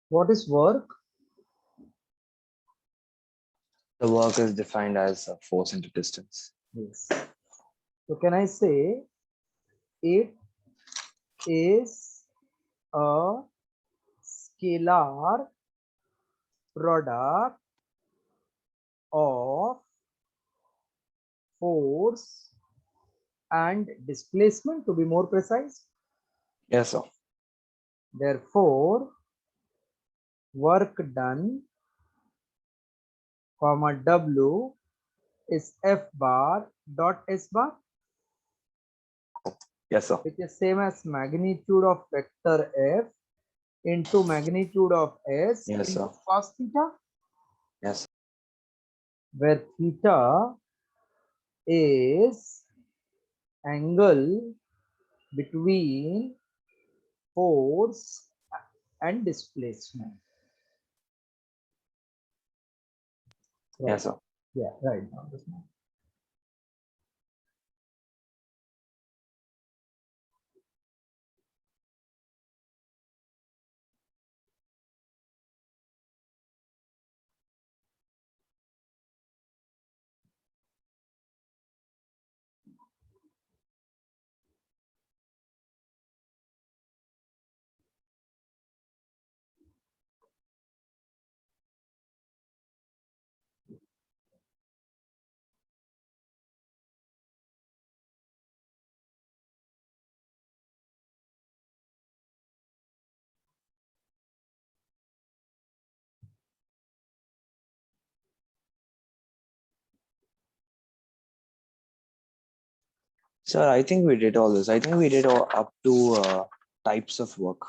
What is work? The work is defined as a force into distance. Yes. So can I say it is a scalar product of force and displacement, to be more precise? Yes, sir. Therefore, work done, comma W is F bar dot S bar, Yes, sir. which is same as magnitude of vector F into magnitude of S Yes, into sir. cos theta, Yes. where theta is angle between force and displacement. Right. Yes, sir. Yeah, right now. This one. Sir, I think we did all this. I think we did up to types of work.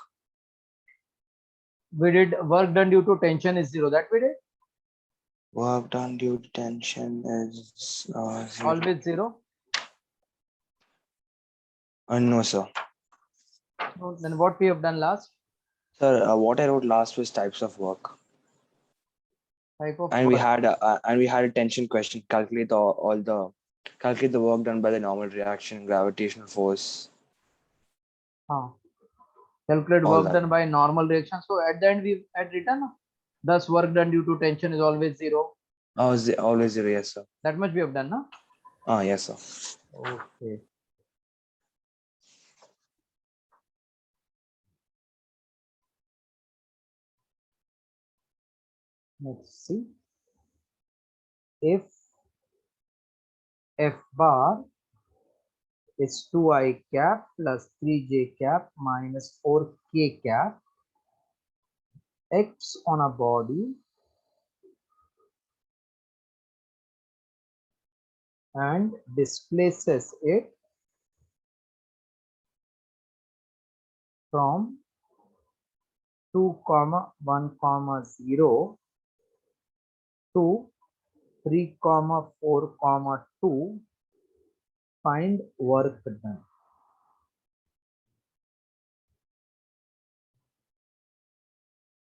We did work done due to tension is 0. That we did Work done due to tension is 0. always 0. No, sir. So then what we have done last? Sir, what I wrote last was types of work, Type of and we work. had a tension question. Calculate the work done by the normal reaction, gravitational force, Calculate all work that. done by normal reaction. So at the end we had written thus work done due to tension is always 0. Oh, always 0. Yes, sir. That much we have done, no? Yes, sir. Okay. Let's see. If F bar is 2i cap plus 3j cap minus 4k cap, X on a body and displaces it from 2 comma 1 comma 0 to 3 comma 4 comma 2, find work done.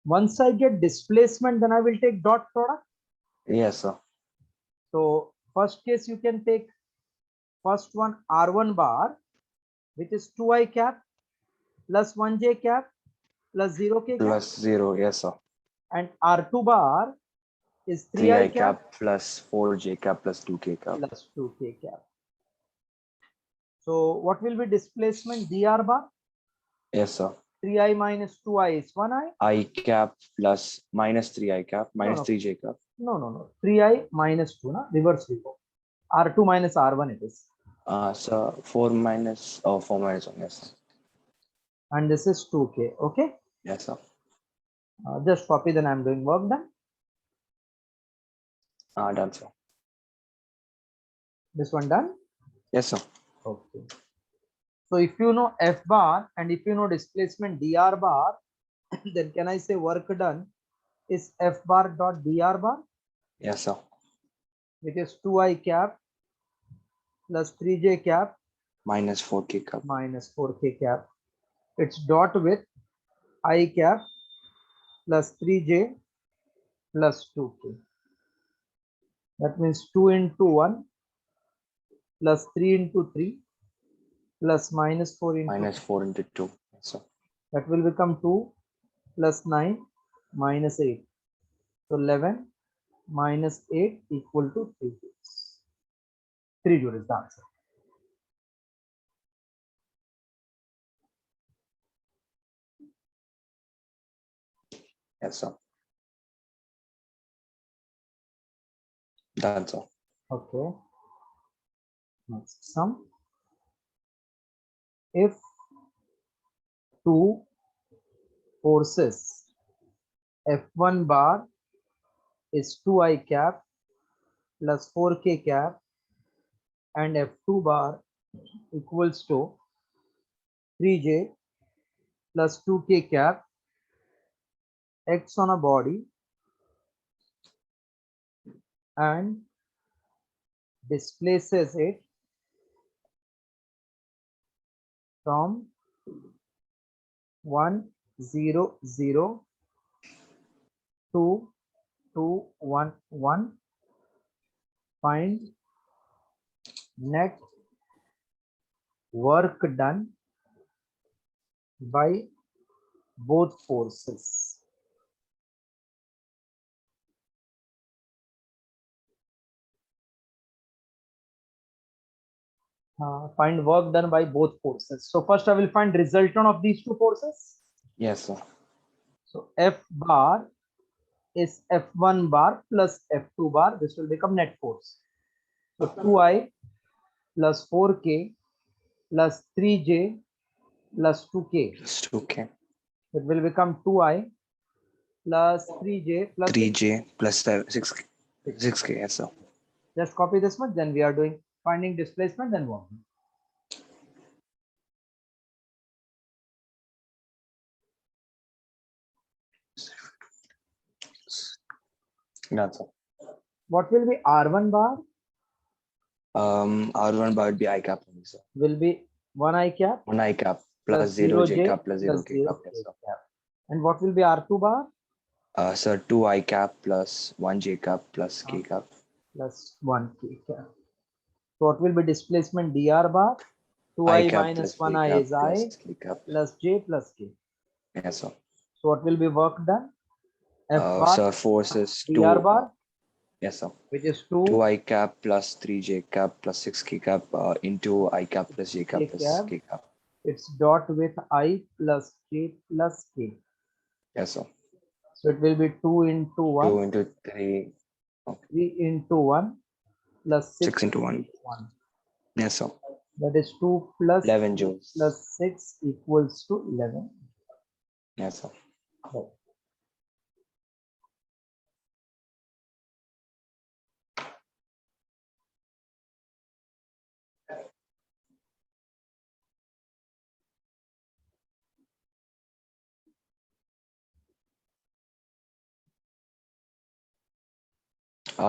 Once I get displacement, then I will take dot product. Yes, sir. So first case you can take first one R1 bar, which is 2i cap plus 1j cap plus 0k cap, Plus 0. Yes, sir. and R2 bar is 3i 3i cap cap plus 4j cap plus 2k cap. plus 2k cap. So what will be displacement dr bar? Yes, sir. 3i minus 2i is 1i. I cap plus minus 3i cap minus No. 3j cap. No. 3i minus 2, na? Reverse repo. R2 minus R1 it is. So 4 minus 1. Yes, sir. And this is 2k. Okay. Yes, sir. Just copy, then I'm doing work done. Done, sir. This one done. Yes, sir. Okay. So if you know F bar and if you know displacement dr bar, then can I say work done is F bar dot dr bar, Yes, sir. which is 2i cap plus 3j cap Minus 4k cap. minus 4k cap. It's dot with I cap plus 3j plus 2k. That means 2 into 1 plus 3 into 3 plus minus 4 into Minus 4 into 2. Yes, sir. that will become 2 plus 9 minus 8. So 11 minus 8 equal to 3 joules. 3 joule is the answer. Yes, sir. That's all. Okay. Next sum. If two forces F1 bar is 2i cap plus 4k cap and F2 bar equals to 3j plus 2k cap, acts on a body and displaces it from 1 0 0 to 2 1 1. Find net work done by both forces. Find work done by both forces. So first I will find resultant of these two forces. Yes, sir. So F bar is F1 bar plus F2 bar. This will become net force. So 2i plus 4k plus 3j plus 2k. It's okay. It will become 2i plus 3j plus 3J plus 6K. 6K. Yes, sir. Just copy this much. Then we are doing finding displacement and work. That's all. What will be R1 bar? R1 bar would be I cap only, sir. Will be 1 I cap 1 I cap plus plus 0 0 J J cap plus 0 plus K 0 cap. K Yes, sir. cap. And what will be R2 bar? Sir, 2 I cap plus 1 J cap plus K cap. Plus 1 K cap. So what will be displacement dr bar? 2i I cap minus plus 1 K I cap is plus I K cap. plus J plus K. Yes, sir. So what will be work done? F bar Sir, force is dr 2. bar, Yes, sir. which is 2 2 I cap plus 3 J cap plus 6 K cap into I cap plus J cap K plus cap. K cap. It's dot with I plus J plus K. Yes, sir. So it will be 2 into 2 1, into 3. 3 into 1 plus 6 6 into 1. into 1. Yes, sir. That is 2 plus 11 3 joules. plus 6 equals to 11. Yes, sir. Right.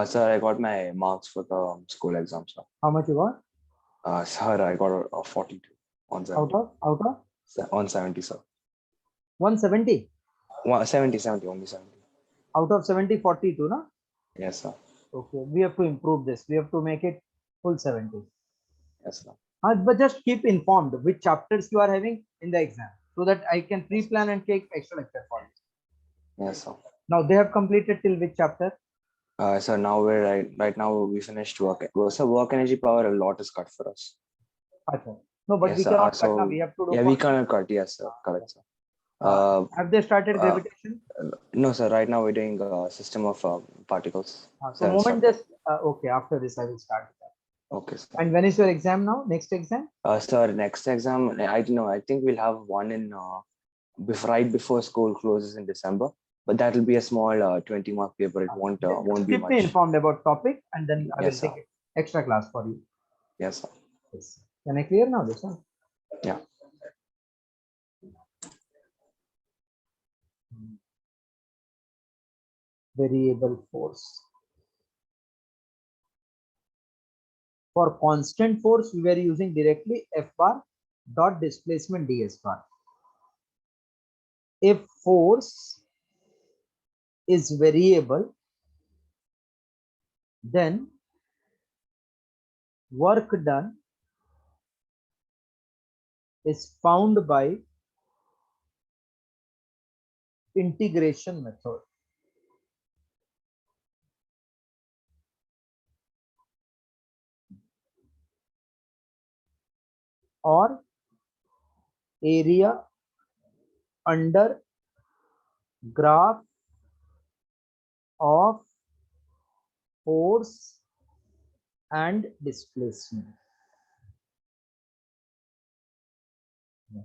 Sir, I got my marks for the school exam, sir. How much you got? Sir, I got a 42 on 70. Out of On 70, sir. 170? 70, only 70. Out of 70, 42, no? Yes, sir. Okay, we have to improve this. We have to make it full 70. Yes, sir. But just keep informed which chapters you are having in the exam so that I can pre-plan and take extra lecture for you. Yes, sir. Now they have completed till which chapter? So now we're right now we finished work. So work energy power, a lot is cut for us. Okay. No, but Yes, we sir. cannot cut So now. We have to do yeah, we for cannot cut. Yes, sir. Correct, sir. have they started gravitation? No, sir. Right now we're doing a system of particles. So moment just okay. After this, I will start with that. Okay, sir. And when is your exam now? Next exam? Sir, next exam, I don't know. I think we'll have one in right before school closes in December. But that will be a small 20 mark paper. It won't be Keep much. me informed about topic, and then I will Yes, sir. take extra class for you. Yes, sir. Yes. Can I clear now this one? Yeah. Variable force. For constant force, we were using directly F bar dot displacement ds bar. If force is variable, then work done is found by integration method. Or area under graph of force and displacement.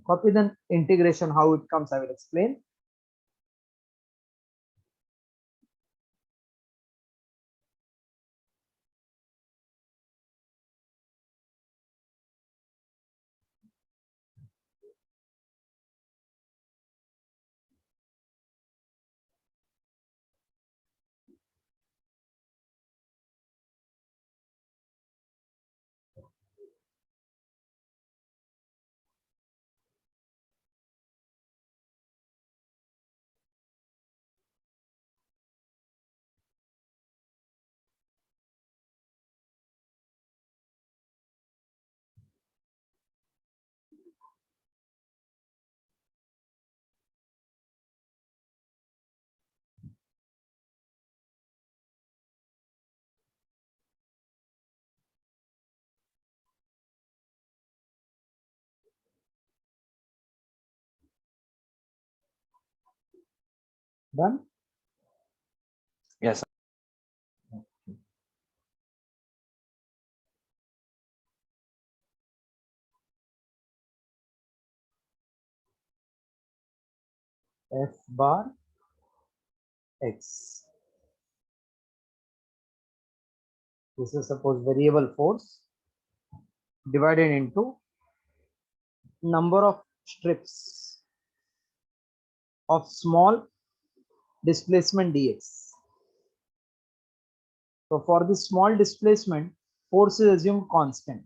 Copy the integration, how it comes, I will explain. Done. Yes, sir. F bar x. This is suppose variable force divided into number of strips of small displacement dx. So for this small displacement, force is assumed constant.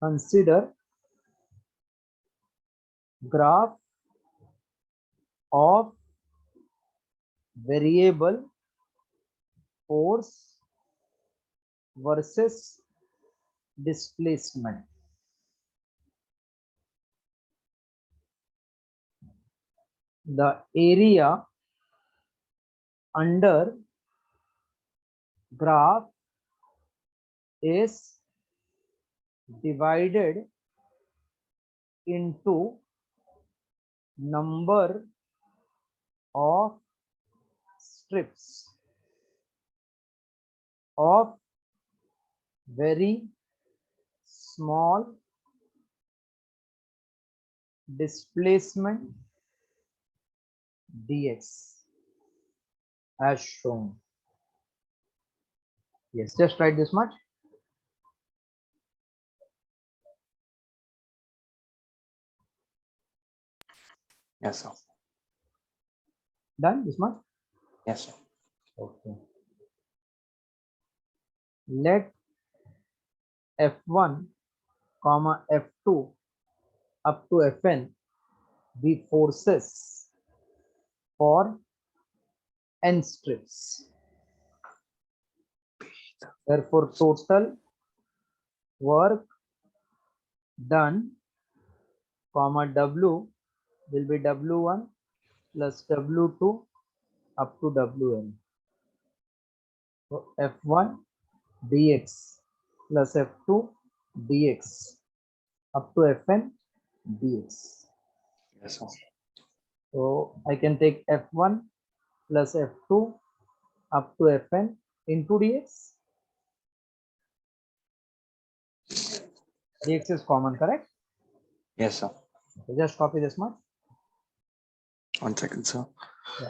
Consider graph of variable force versus displacement. The area under graph is divided into number of strips of very small displacement dx as shown. Yes, just write this much. Yes, sir. Done this much. Yes, sir. Okay. Let f1 comma f2 up to fn be forces for n strips. Therefore, total work done comma w will be w1 plus w2 up to wn. So f1 dx plus f2 dx up to fn dx. Yes, sir. So I can take f1 plus f2 up to fn into dx. Dx is common, correct? Yes, sir. So just copy this much. 1 second, sir. Yeah.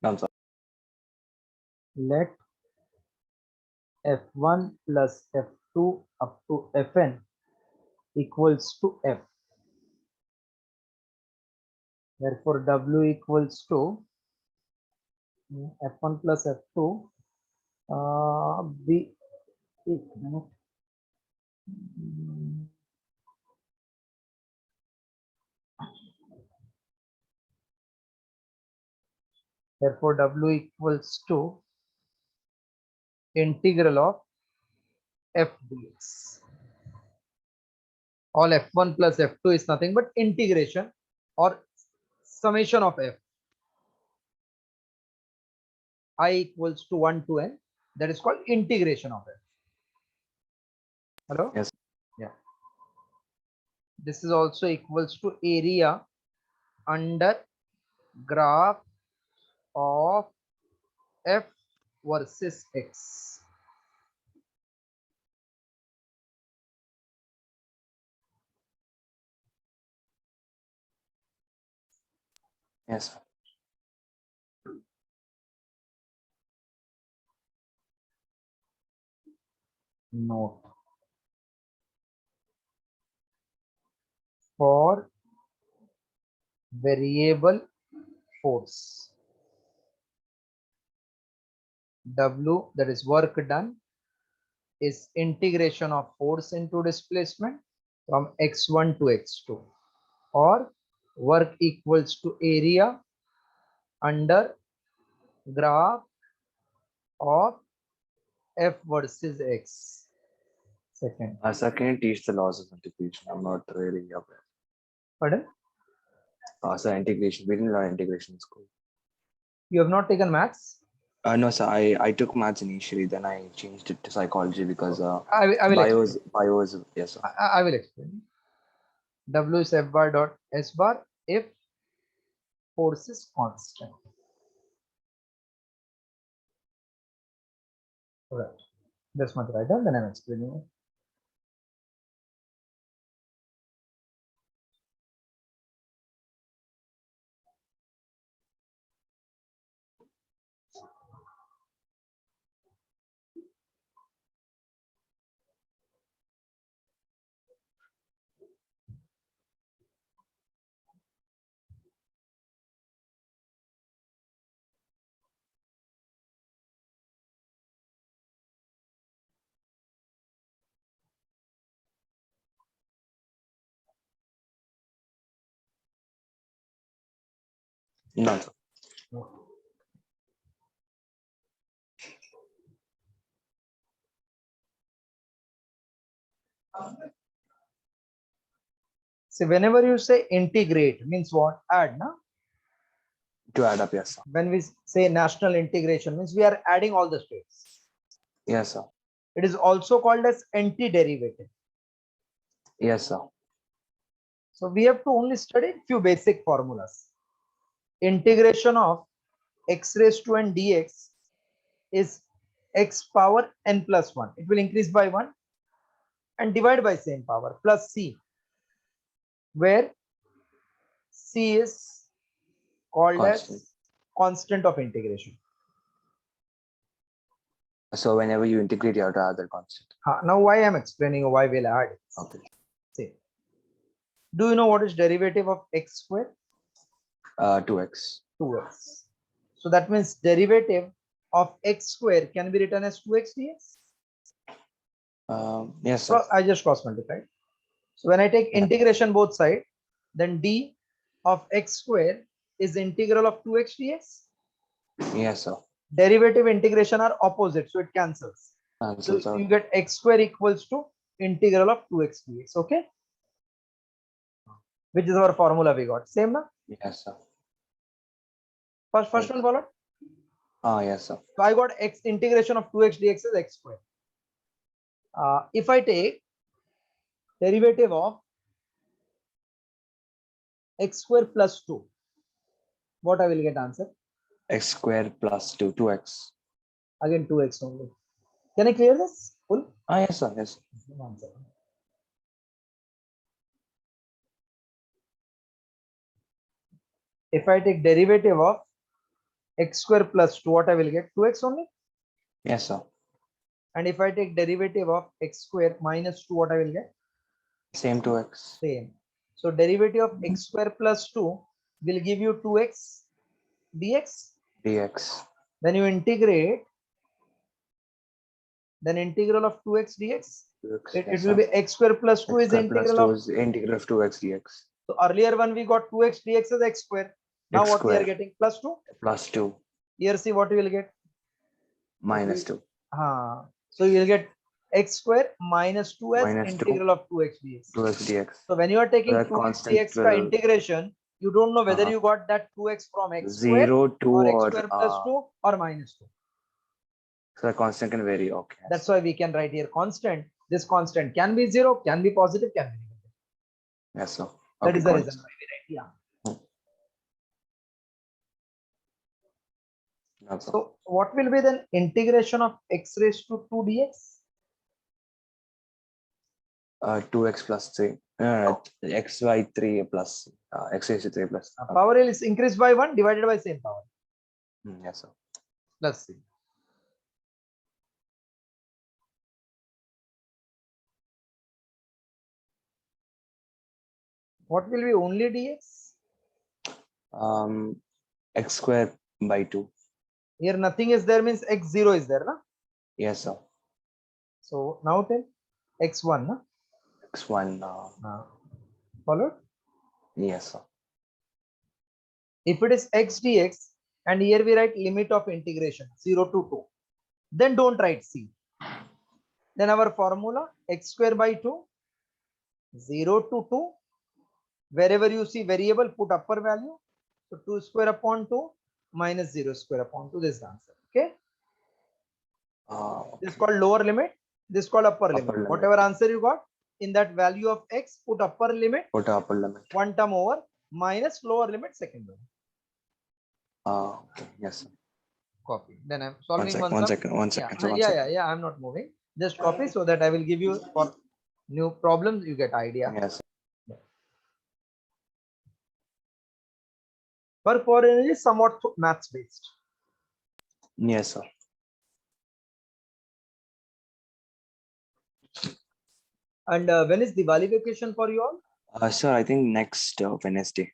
Done, sir. Let f1 plus f2 up to fn equals to f. Therefore, w equals to f1 plus f2 b Therefore, W equals to integral of f dx. All f1 plus f2 is nothing but integration or summation of f. I equals to 1 to n. That is called integration of f. Hello? Yes. Yeah. This is also equals to area under graph of f versus x. Yes. Note. For variable force, W, that is work done, is integration of force into displacement from x1 to x2, or work equals to area under graph of f versus x. Second. Sir, can you teach the laws of integration? I'm not really aware. Pardon? Sir, integration. We didn't learn integration in school. You have not taken maths? No, sir. I took maths initially, then I changed it to psychology because I will bio explain. is yes, sir. I will explain. W is f bar dot s bar if force is constant. Right. That's much right. Then I'm explaining it. No, sir. So whenever you say integrate means what? Add, na? To add up, yes, sir. When we say national integration means we are adding all the states. Yes, sir. It is also called as antiderivative. Yes, sir. So we have to only study few basic formulas. Integration of x raised to n dx is x power n plus 1. It will increase by 1 and divide by same power plus c, where c is called Constant. as constant of integration. So whenever you integrate, you have to add that constant. Now why I'm explaining why we'll add it. Okay. See, do you know what is derivative of x square? 2x. 2x. So that means derivative of x square can be written as 2x dx. Yes, sir. So I just cross multiplied. So when I take integration both sides, then d of x square is integral of 2x dx. Yes, sir. Derivative integration are opposite, so it cancels. Cancel, So sir. you get x square equals to integral of 2x dx. Okay, which is our formula we got. Same na? Yes, sir. First Yes. one followed. Yes, sir. So I got x integration of 2x dx is x square. If I take derivative of x square plus 2, what I will get answer? X square plus 2x. Again 2x only. Can I clear this? Full? Yes, sir. Yes. Answer. If I take derivative of x square plus 2, what I will get? 2x only. Yes, sir. And if I take derivative of x square minus 2, what I will get? Same 2x. Same. So derivative of x square plus 2 will give you 2x dx. Dx. Then you integrate, then integral of 2x dx. 2x. It Yes, will sir. be x square plus 2 X is square plus integral 2 of. is integral of 2x dx. So earlier one we got 2x dx as x square. Now X what we are square getting? Plus 2. plus 2. Here see what you will get. minus 2. So you will get x square minus 2 as Minus 2. integral of 2x dx. 2x dx. So when you are taking that 2x constant dx ka will integration, you don't know whether uh, you got that 2x from x square 0, 2 or x or square plus 2 or minus 2. so the constant can vary. Okay. That's why we can write here constant. This constant can be 0, can be positive, can be negative. Yes, sir. That Okay, is the got it, reason sir. why we write. Yeah. That's all. So what will be then integration of x raised to 2 dx? 2x plus 3. X by 3 plus x raised to 3 plus. Power is increased by 1 divided by same power. Yes, sir. Plus c. What will be only dx? X square by 2. Here nothing is there means x0 is there. Na? Yes, sir. So now tell x1. Na? X1. Followed? Yes, sir. If it is x dx and here we write limit of integration 0 to 2, then don't write c. Then our formula x square by 2, 0 to 2, wherever you see variable put upper value. So 2 square upon 2 minus 0 square upon 2, this is the answer. Okay. This is Okay. called lower limit. This is called upper limit. Upper limit. Whatever answer you got in that value of x, put upper limit, Put upper limit. one term over minus lower limit second one. Okay. Yes, sir. Copy. Then I'm solving One sum. second. Yeah. I'm not moving. Just copy so that I will give you for new problems. You get idea. Yes. Work for energy is somewhat maths based. Yes, sir. And when is Diwali vacation for you all? Sir, I think next Wednesday.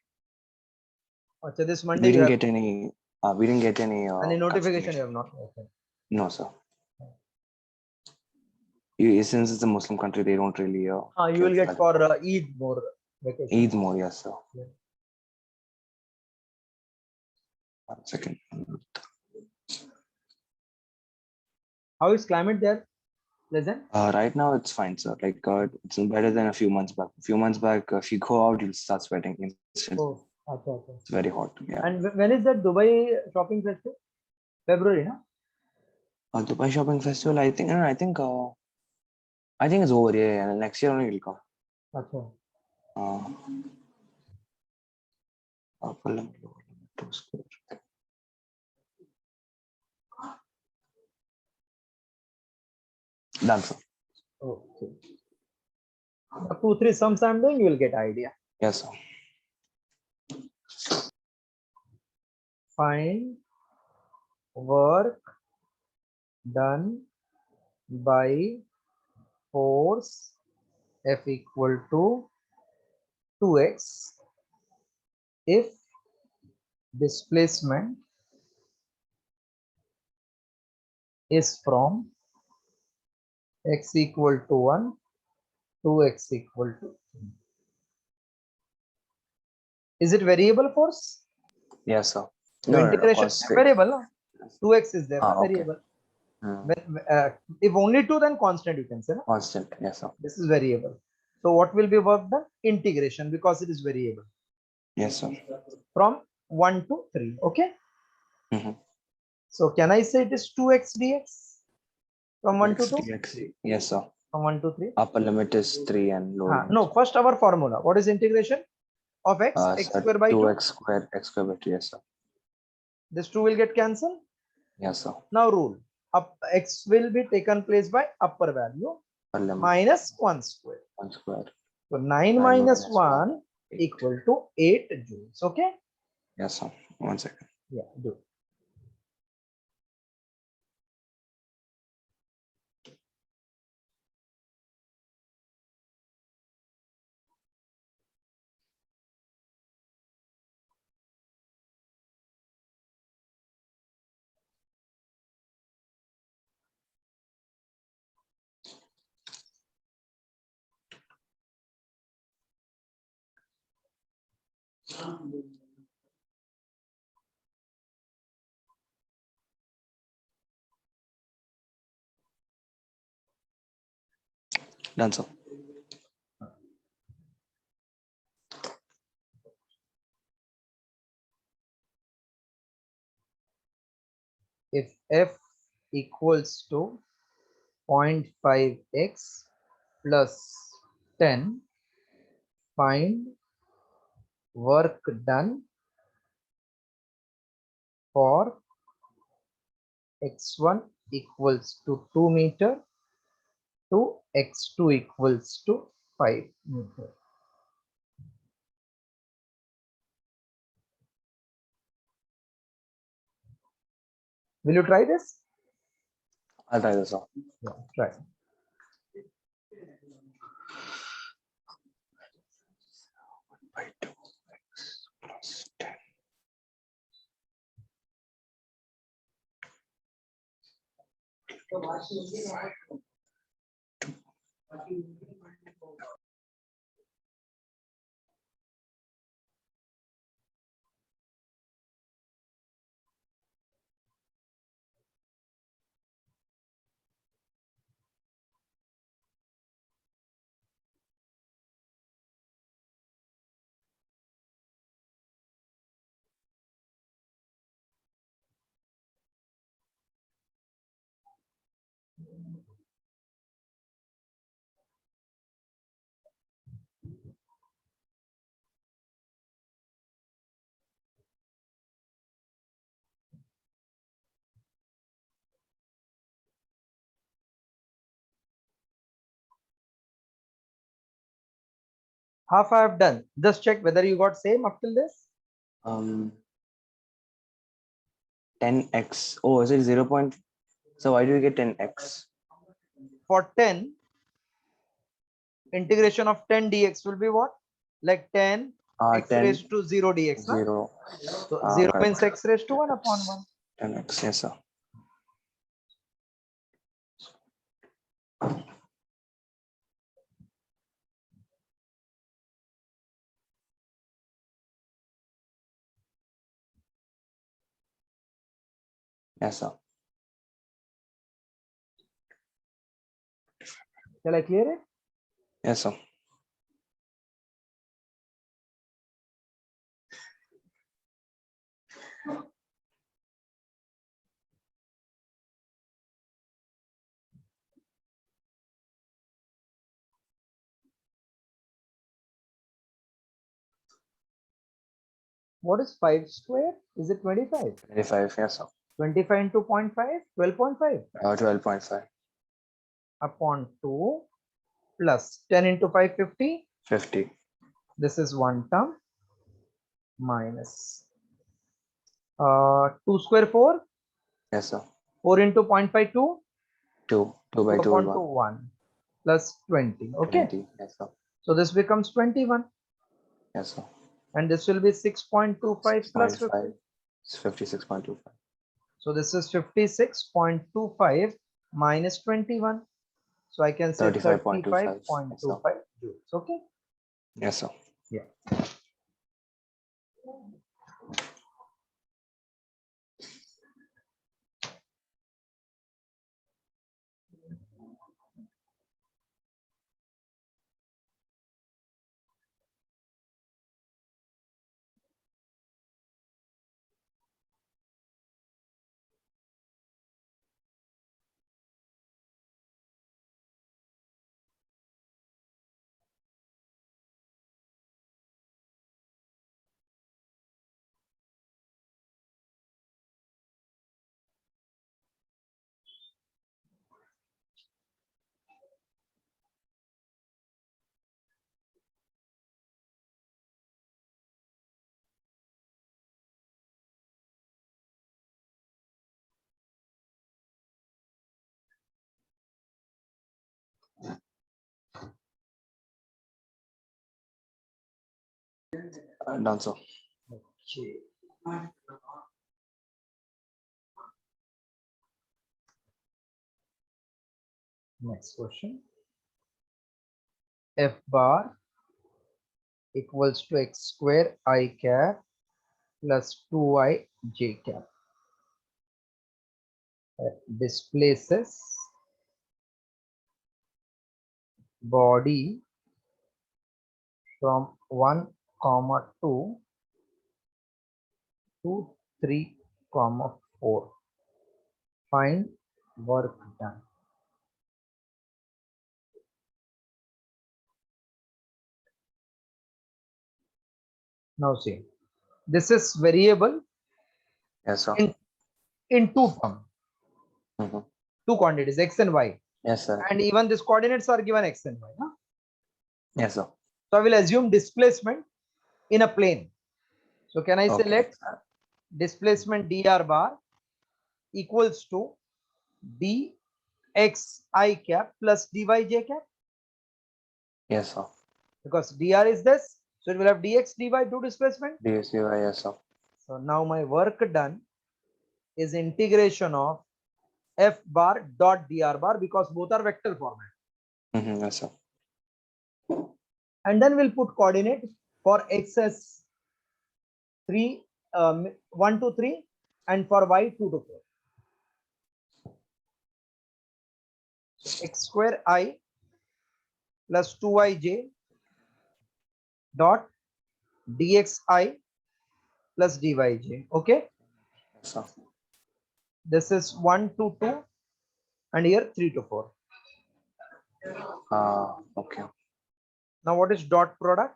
So this Monday We you didn't have get any. We didn't get any. any notification you have not. Okay. No, sir. Since it's a Muslim country, they don't really. You will get for Eid more vacation. Eid more, yes, sir. Yeah. 1 second. How is climate there? Pleasant? Right now it's fine, sir. Like it's better than a few months back. A few months back, if you go out, you'll start sweating instantly. Oh, okay. It's very hot. Yeah. And when is that Dubai shopping festival? February, no? Dubai Shopping Festival. I think. I think it's over. Yeah. Next year only will come. Okay. Upper limit, lower limit, 2 square. Done, sir. Okay. 2, 3 sums I'm doing, you will get idea. Yes, sir. Find work done by force F equal to 2x if displacement is from x equal to 1 to x equal to 3. Is it variable force? Yes, sir. So integration variable. No? 2x is there, okay. variable. When, if only 2, then constant you can say. No? Constant, yes, sir. This is variable. So what will be work done? Integration, because it is variable. Yes, sir. From 1 to 3. Okay. Mm-hmm. So can I say it is 2x dx from 1 to 2? Dx. Yes, sir. From 1 to 3. Upper limit is 3 and lower limit. No, first our formula. What is integration of x? X square by 2. 2x square, x square by 2. Yes, sir. This 2 will get cancelled. Yes, sir. Now rule. X will be taken place by upper value minus 1 square. 1 square. So 9 minus 1 equal to 8 joules. Okay. Yes, sir. 1 second. Yeah, do. Done, sir. If f equals to 0.5x plus 10, find work done for x1 equals to 2 meter to x2 equals to 5 meter. Will you try this? I'll try this out. Yeah, try. By 2x plus 10. Half I have done. Just check whether you got same up till this. 10x. Oh, is it 0. So why do you get 10x? For 10, integration of 10 dx will be what? Like 10 x 10 raised to 0 dx. Na? 0. So 0 Correct. means x raised to 1 upon 1. 10x, yes, sir. Yes, sir. Shall I clear it? Yes, sir. What is 5 square? Is it 25? 25, yes, sir. 25 into 0.5, 12.5 12.5. upon 2 plus 10 into 550. 50. This is one term minus 2 square 4. Yes, sir. 4 into 0.5 2. 2. 2 by 2 upon is 2 1. 1 plus 20. Okay. 20. Yes, sir. So this becomes 21. Yes, sir. And this will be 6.25 plus 50. 6.5. It's 56.25. So this is 56.25 minus 21. So I can say 35.25. 35.25 Yes, sir. joules. Okay. Yes, sir. Yeah. Done, sir. Okay. Next question. F bar equals to x square I cap plus 2i j cap. Displaces body from 1, 2 to 3, 4. Find work done. Now see, this is variable Yes, sir. in two terms, Mhm. two quantities, x and y. Yes, sir. And even these coordinates are given x and y. Huh? Yes, sir. So I will assume displacement in a plane. So can I say Okay. let displacement dr bar equals to dxi cap plus dyj cap, Yes, sir. because dr is this, so it will have dx dy to displacement. DSUI, yes, sir. So now my work done is integration of f bar dot dr bar, because both are vector format. Yes, sir. And then we'll put coordinate for x as 3, 1 to 3, and for y 2 to 4. X square I plus 2ij dot dxi plus dyj. Okay, Yes, sir. this is 1 to 2, and here 3 to 4. Okay. Now what is dot product?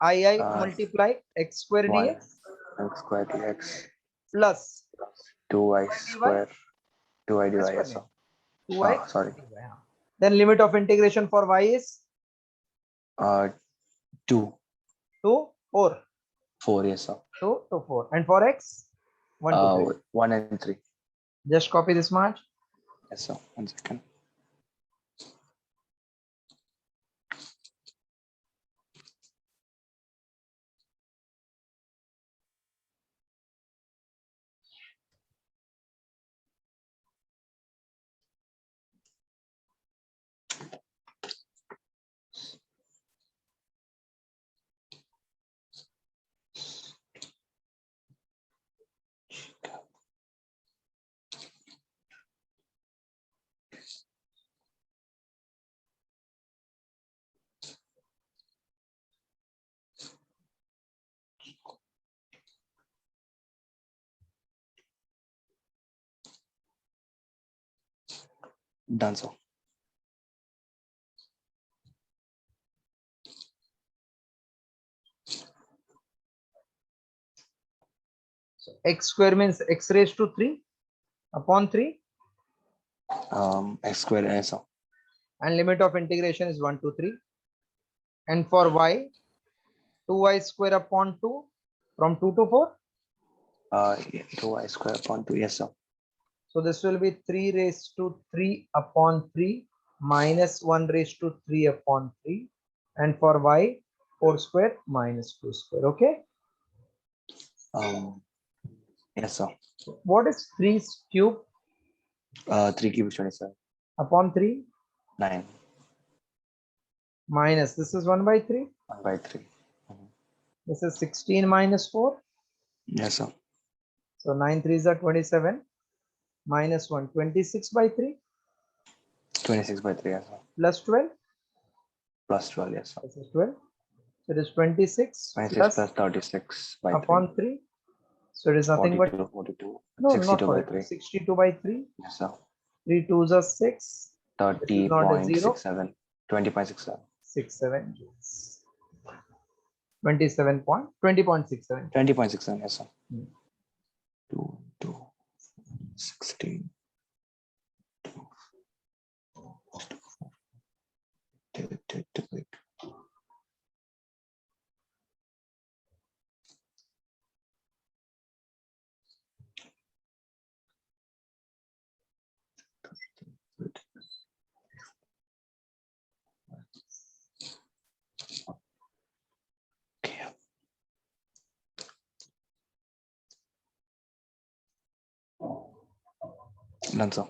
I multiply x square 1 dx x square dx plus 2y dy square 2y dy, square yes, name, sir. 2y Sorry. dy. Then limit of integration for y is 2 2, 4, 4, yes, sir. 2 to 4, and for x 1 to 3. 1 and 3. Just copy this much. Yes, sir. 1 second. Done, sir. So x square means x raised to 3 upon 3, X square, yes, sir. and limit of integration is 1 to 3. And for y, 2y square upon 2 from 2 to 4. 2y square upon 2, yes, sir. So this will be 3 raised to 3 upon 3 minus 1 raised to 3 upon 3. And for y, 4 square minus 2 square. Okay. Yes, sir. What is 3 cube 3 cube is 27. upon 3 9. minus, this is 1 by 3. 1 by 3. This is 16 minus 4. Yes, sir. So 9 3s are 27 minus 1, 26 by 3 26 by 3, yes, sir. plus 12. Plus 12, yes, sir. This is 12. So it is 26 26 plus plus 36 by 3. upon 3. So it is nothing but 42. no, 62 not by 42. 3. 62 by 3. Yes, sir. 3 2s are 6. This is not a 0. 30.67. 20.67. 67 joules. 20.67. 20.67, yes, sir. Hmm. 2, 2, 16. 2, okay. Done, sir.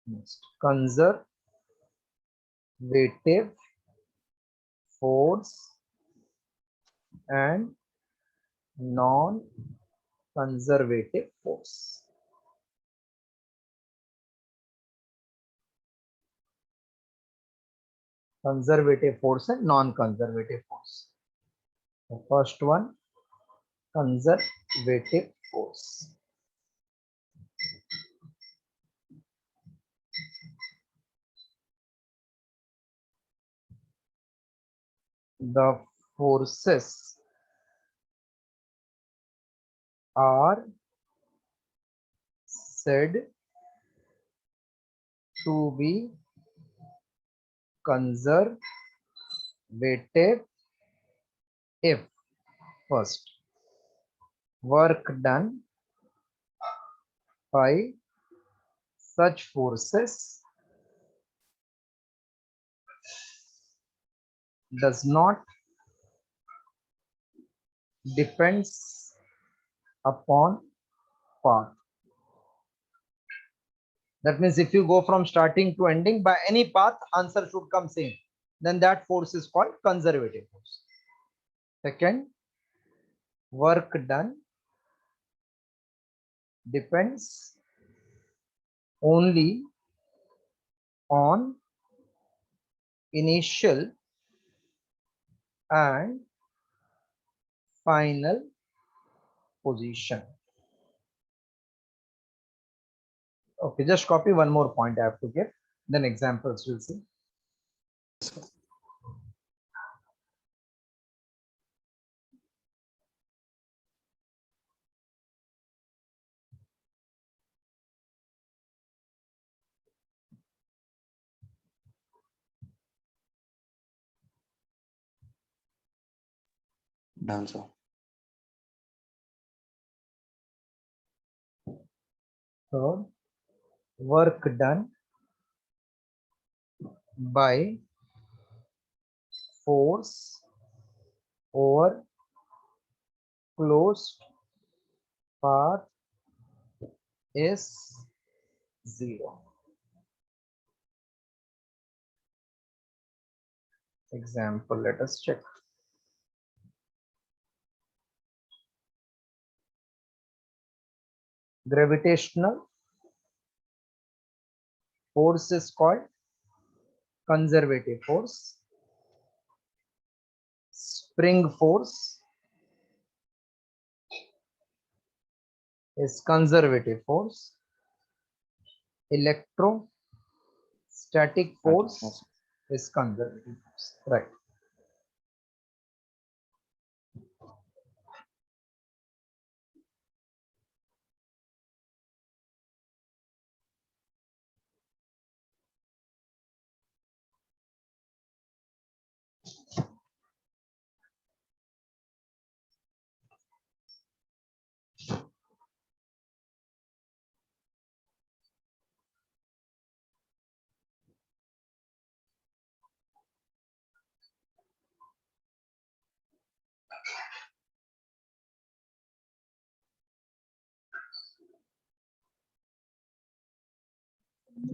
Next, conservative force and non conservative force. Conservative force and non-conservative force. The first one, conservative force. The forces are said to be conservative if first, work done by such forces does not depends upon path. That means if you go from starting to ending by any path, answer should come same. Then that force is called conservative force. Second, work done depends only on initial and final position. Okay, just copy one more point I have to give, then examples we'll see. Done, sir. Third, work done by force over closed path is 0. Example, let us check. Gravitational force is called conservative force. Spring force is conservative force. Electrostatic force Yes. is conservative force. Right.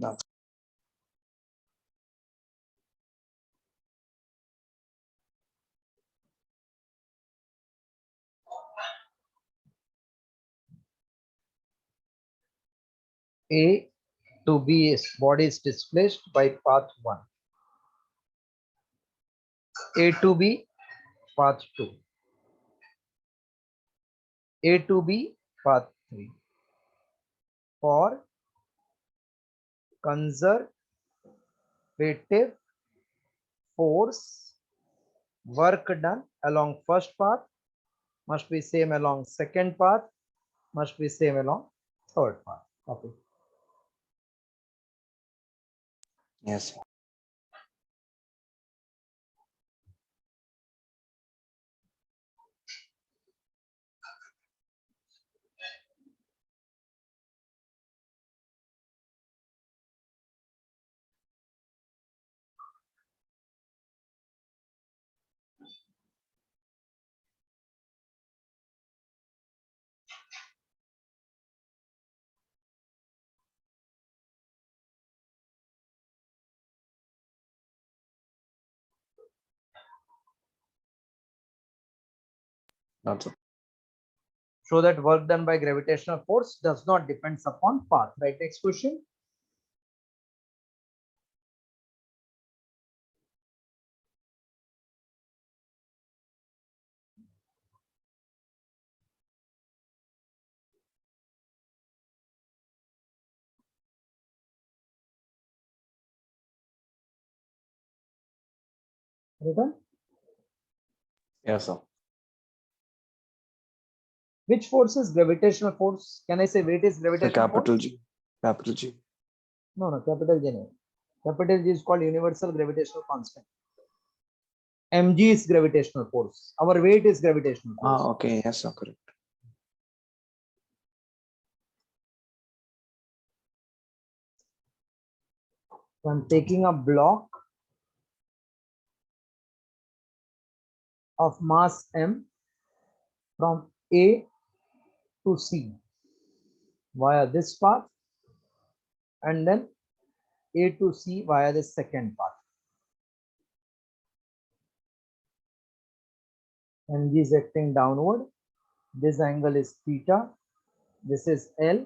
Done. A to B is body is displaced by path 1. A to B, path 2. A to B, path 3. For conservative force, work done along first path must be same along second path, must be same along third path. Okay. Yes, sir. Done, sir. show that work done by gravitational force does not depend upon path. Right, next question. Written? Yes, sir. Which force is gravitational force? Can I say weight is So gravitational force? capital G. Capital G. No, no, capital G. No. Capital G is called universal gravitational constant. Mg is gravitational force. Our weight is gravitational force. Ah, okay. Yes, sir. Correct. So I'm taking a block of mass m from A to C via this path, and then A to C via the second path. Mg is acting downward. This angle is theta. This is L.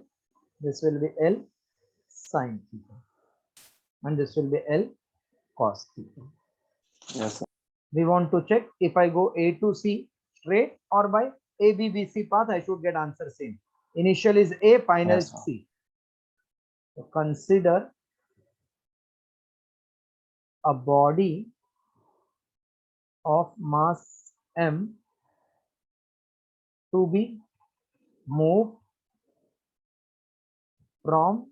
This will be L sine theta. And this will be L cos theta. Yes, sir. We want to check if I go A to C straight or by A, B, B, C path, I should get answer same. Initial is A, final Yes, is sir. C. So consider a body of mass m to be moved from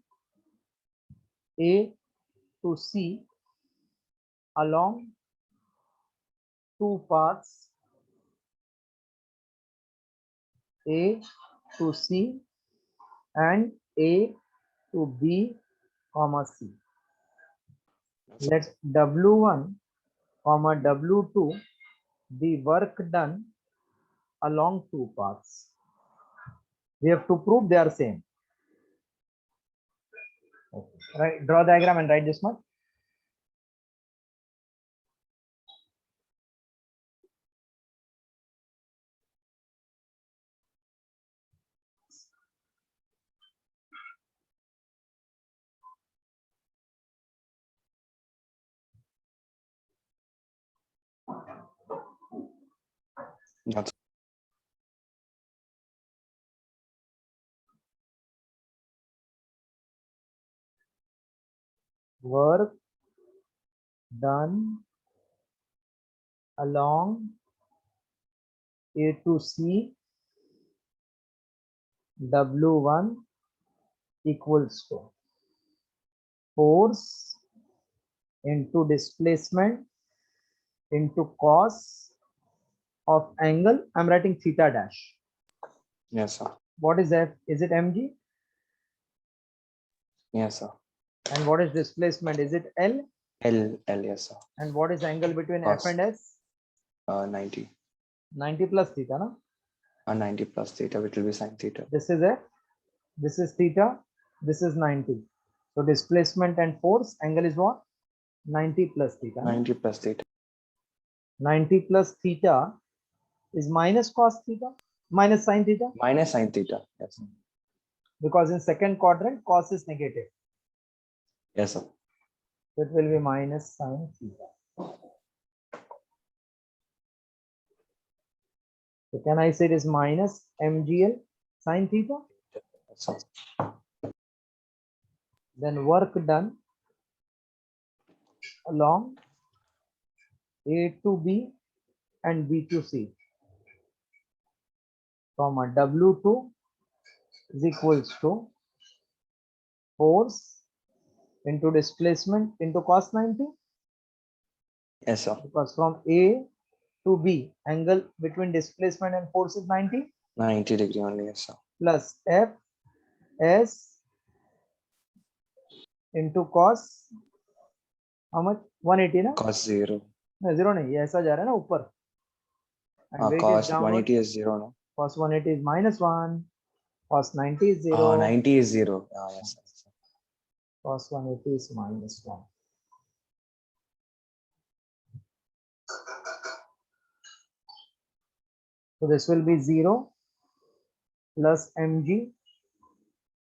A to C along two paths, A to C and A to B, comma C. Let W1, comma W2 be work done along two paths. We have to prove they are same. Okay. Right, draw diagram and write this much. That's Work done along A to C, W1 equals to force into displacement into cos of angle. I'm writing theta dash. yes, sir. What is F? Is it mg? Yes, sir. And what is displacement? Is it L? L, yes, sir. And what is angle between F Cos and S? 90. 90 plus theta, no? 90 plus theta, which will be sine theta. This is F, this is theta, this is 90. So displacement and force angle is what? 90 plus theta. No? 90 plus theta. 90 plus theta is minus cos theta, minus sine theta, Minus sine theta. Yes, sir. because in second quadrant cos is negative. Yes, sir. So it will be minus sine theta. So can I say it is minus mgl sine theta? Yes, sir. Then work done along A to B and B to C, comma W2 is equals to force into displacement into cos 90, Yes, sir. because from A to B angle between displacement and force is 90, 90 degree only. Yes, sir. plus F S into cos how much? 180 ना? Cos 0. No, 0 नहीं, ये ऐसा जा रहा है ना ऊपर. And weight is Cos downward. 180 is 0, no? Cos 180 is minus 1. Cos 90 is 0. 90 is 0. Yes, sir. Yes, sir. Cos 180 is minus 1. So this will be 0. plus mg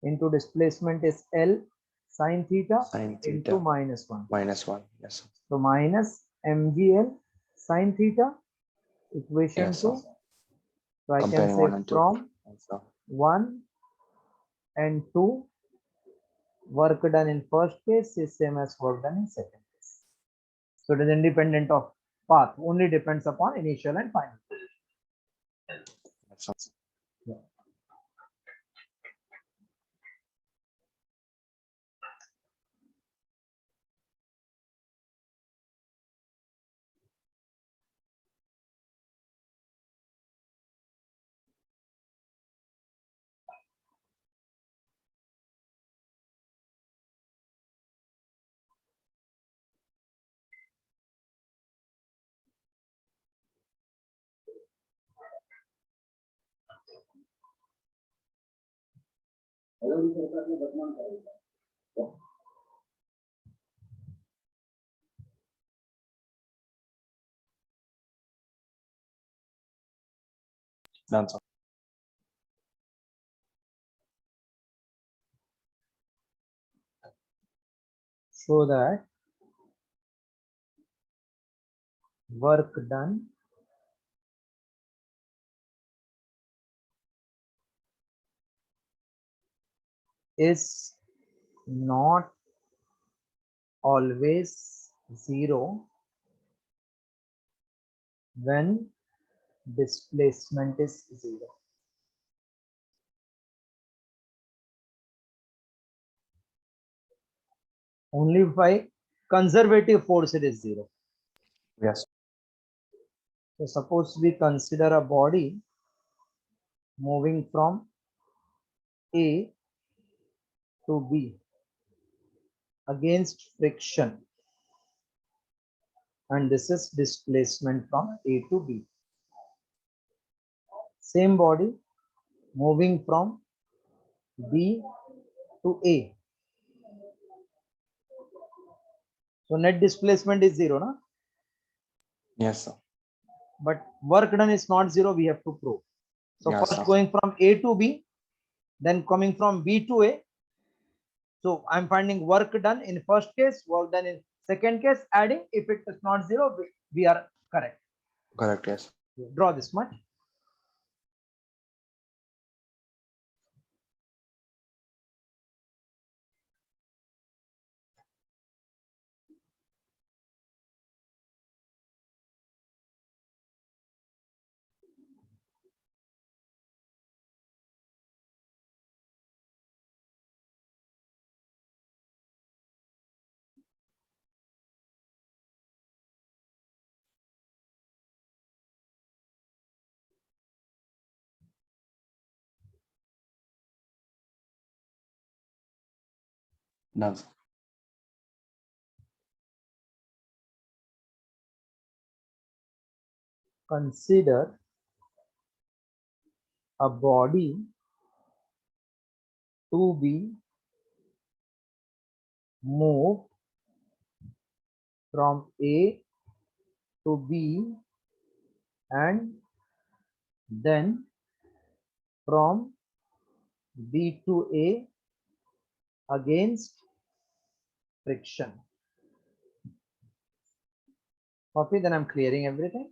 into displacement is L sine theta Sine into theta -1. -1. Yes, sir. So minus mgl sine theta equation Yes, sir. 2. So I can Comparing say 1 and 2. from Yes, sir. 1 and 2, work done in first case is same as work done in second case. So it is independent of path, only depends upon initial and final. Yes, sir. Yeah. Done, sir. So that work done is not always 0 when displacement is 0. Only by conservative force it is 0. Yes. So suppose we consider a body moving from A to B against friction, and this is displacement from A to B. Same body moving from B to A. So net displacement is 0, na? Yes, sir. But work done is not 0, we have to prove. So Yes, first sir. going from A to B, then coming from B to A. So I'm finding work done in first case, work done in second case, adding. If it is not 0, we are correct. Correct, yes. Draw this much. Done, sir. Consider a body to be moved from A to B and then from B to A against friction. Copy, then I'm clearing everything.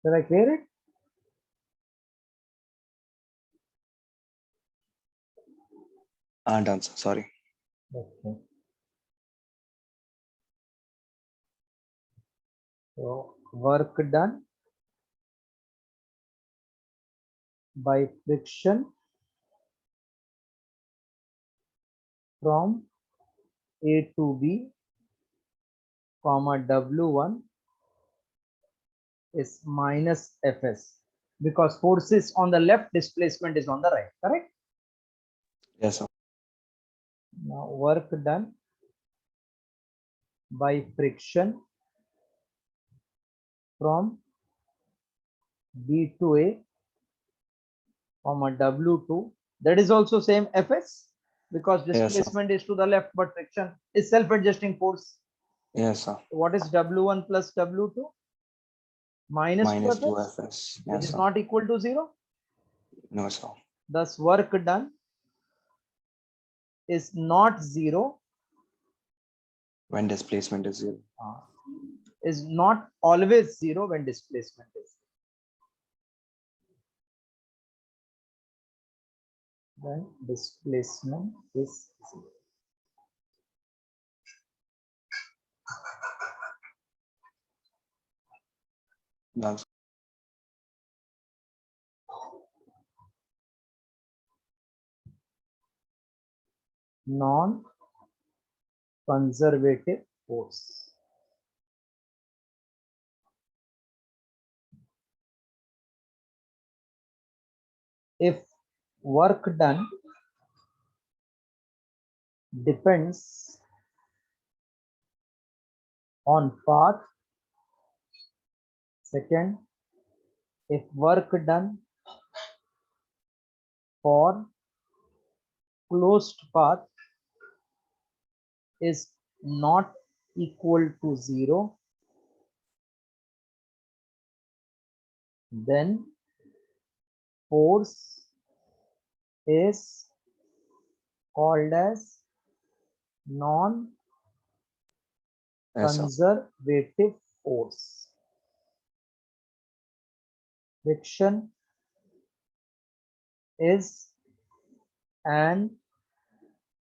Did I clear it? Done, sir. Sorry. Okay. So work done by friction from A to B, comma W1 is minus Fs, because force is on the left, displacement is on the right, correct? Yes, sir. Now work done by friction from B to A, comma W2, that is also same Fs, because Yes, sir. displacement is to the left but friction is self-adjusting force. Yes, sir. What is W1 plus W2? Minus Minus 2 Fs, 2 Fs. which Yes, is sir. not equal to 0. No, sir. Thus work done is not 0, When displacement is 0. is not always 0 when displacement is 0. When displacement is 0. That's Non-conservative force. If work done depends on path, second, if work done for closed path is not equal to 0, then force is called as non-conservative yes, sir. force. Friction is an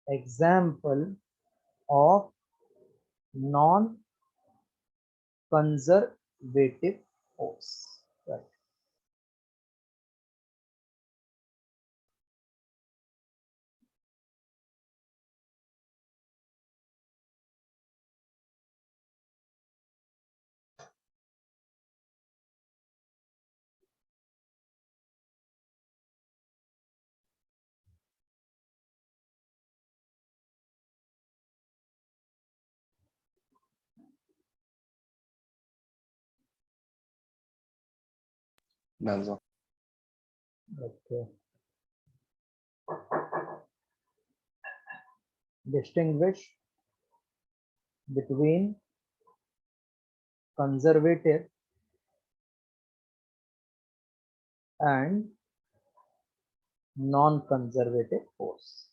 example of non-conservative force. Right. That's all. Okay. Distinguish between conservative and non-conservative force.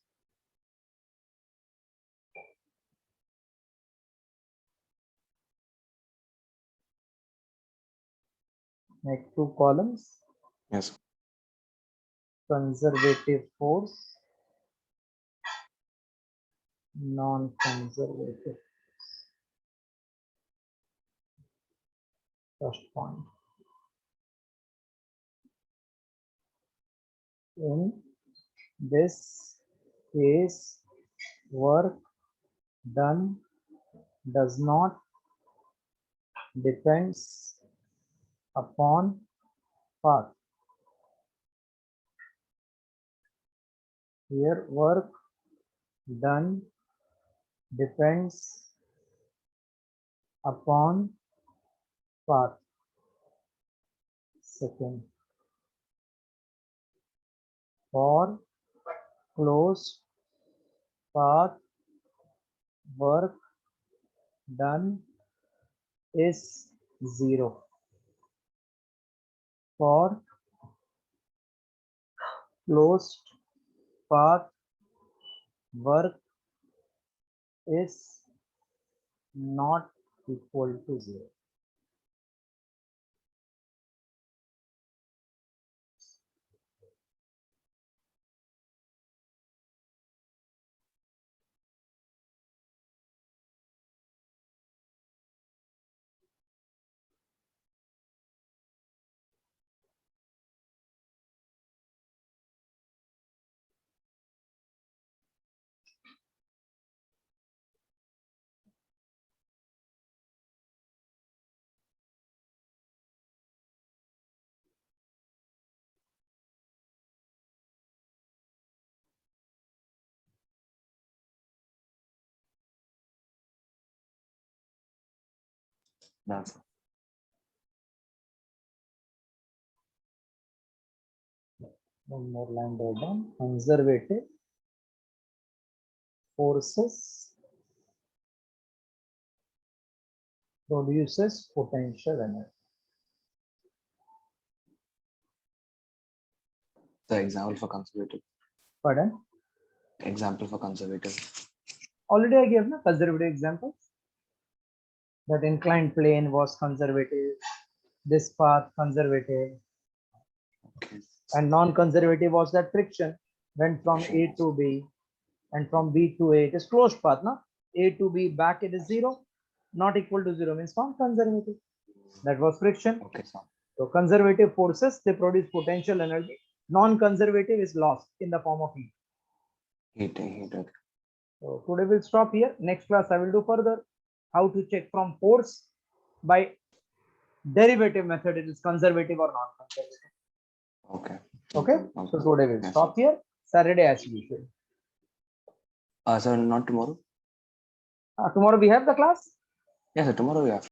Make two columns. Yes, sir. Conservative force, non-conservative. First point. In this case, work done does not depends upon path. Here, work done depends upon path. Second, for closed path, work done is 0. For closed path, work is not equal to 0. That's it. One more line diagram. Conservative forces produces potential energy. The example for conservative. Pardon? Example for conservative. Already I gave na conservative examples. That inclined plane was conservative. This path conservative. Okay. And non-conservative was that friction went from A to B and from B to A. It is closed path, na? A to B back it is 0, not equal to 0 means non-conservative. That was friction. Okay, sir. So conservative forces, they produce potential energy. Non-conservative is lost in the form of heat. Heat. Okay. So today we'll stop here. Next class I will do further how to check from force by derivative method. It is conservative or non-conservative. Okay. Okay. So today we'll Yes, stop here. Saturday as usual. sir, not tomorrow. Tomorrow we have the class. Yes, sir. Tomorrow we have.